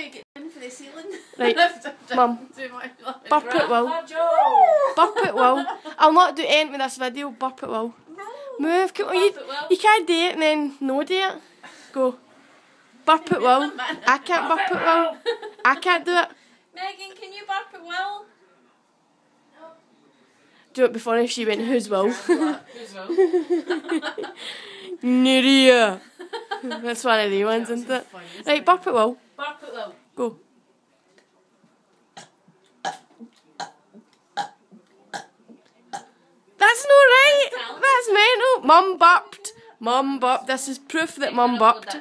to get in for the ceiling. Right, Mum. Burp it, Will. Burp it, Will. I'll not do anything with this video. Burp it, Will. Move. Come on, you can't do it and then no do it. Go. Burp it, Will. I can't burp it, Will. I can't do it. Megan, can you burp it, Will? Do it before she went, who's Will? Who's Will? Nerea. That's one of the ones, isn't it? Right, burp it, Will. Burp it, Will. Go. That's not right. That's mental. Mum burped. Mum burped. This is proof that Mum burped.